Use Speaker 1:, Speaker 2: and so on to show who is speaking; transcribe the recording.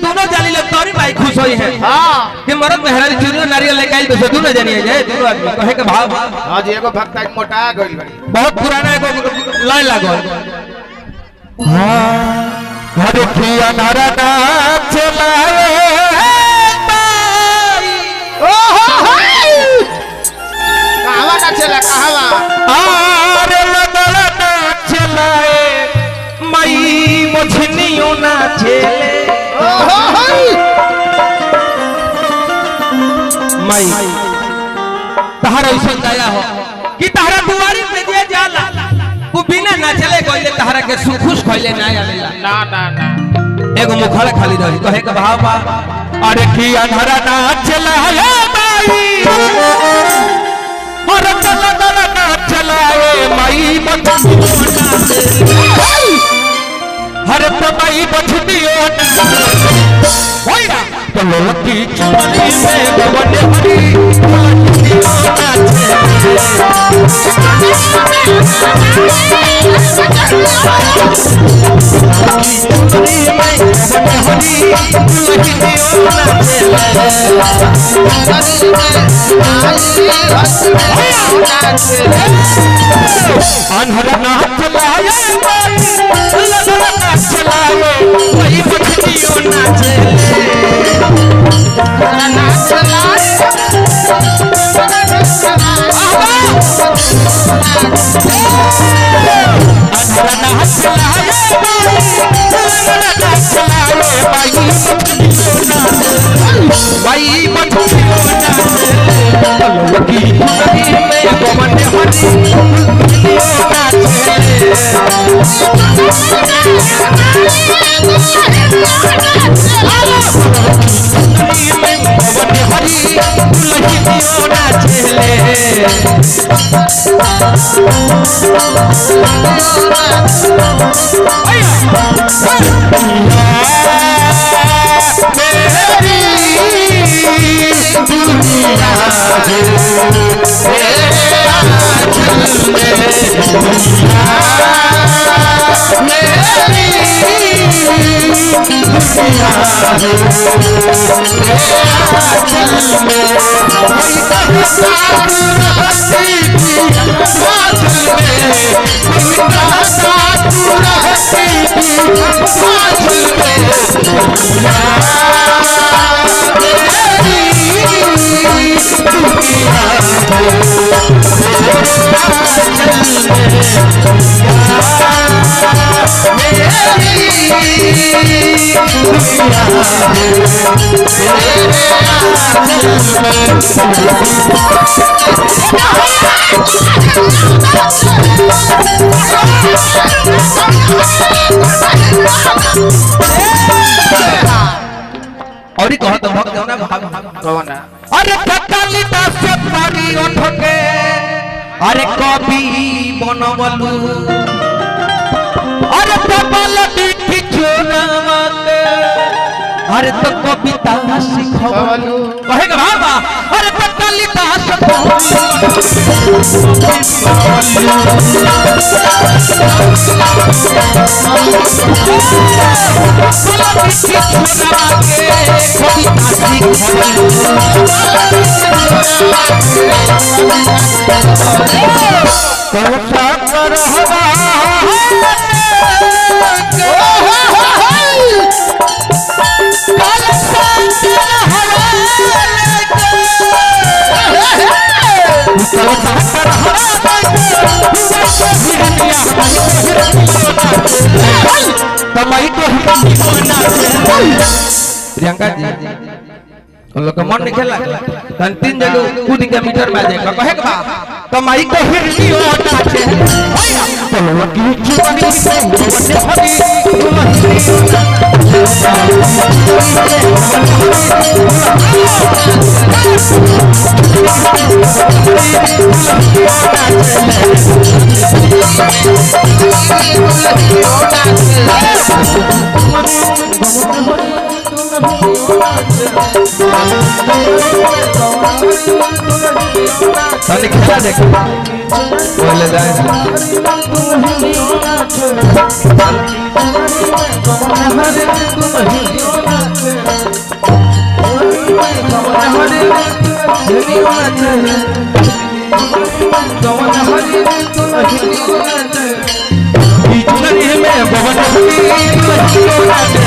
Speaker 1: दोनों जानी ले तोरी माई खुश होई है
Speaker 2: हां
Speaker 1: कि मरद मेहरानी चूड़ी नारियल लेके आइल तो दोनों जानिए जाए दोनों आदमी कहे के भाव
Speaker 2: हां जी एगो भक्ता मोटा गइल बड़ी
Speaker 1: बहुत पुराना एगो लाइन लागल हां हर खिया नारा ना चलाए
Speaker 2: ओ हो कहवा ना चला कहवा
Speaker 1: अरे लगला ना चलाए मई मुझनियो ना चले
Speaker 2: ओ हो
Speaker 1: मई तहरा ऐसा दया हो कि तहरा दुआरी पे जे जाला वो बिना ना चले कोइले तहरा के खुश खोइले ना आवेला
Speaker 2: ना ना ना
Speaker 1: एगो मुखड़ा खाली रही कहे के भाव बा अरे की अंधारा ना चलाए माई और चला चला ना चलाए माई हर तो माई बचदियो ना होइरा चलो लकी चुमनी में गवने हरी अनहरा ना चलाए लगला ना चलाए वही बचदियो ना चले
Speaker 2: ना चलाए
Speaker 1: और ही कहत भक्त ना भाव
Speaker 2: कौन
Speaker 1: अरे ककाली दास पारी उठके अरे कवि बनवलू अरे प्रबल बिठी चुनावत अरे तो कविता सिखवलू कहे के बाबा अरे ककाली दास प्रियंका जी उन लोग का मन नहीं खेला तन 3 जगह कूद के मीटर में जाएगा कहे के बा कमाई को हिरनी होता है चलो की चुनी से बने हरी साले क्या देखो बोले जाए हिलियो नाचे जवन हरी तो हिलियो नाचे बिचुनरी में भवन हिलियो नाचे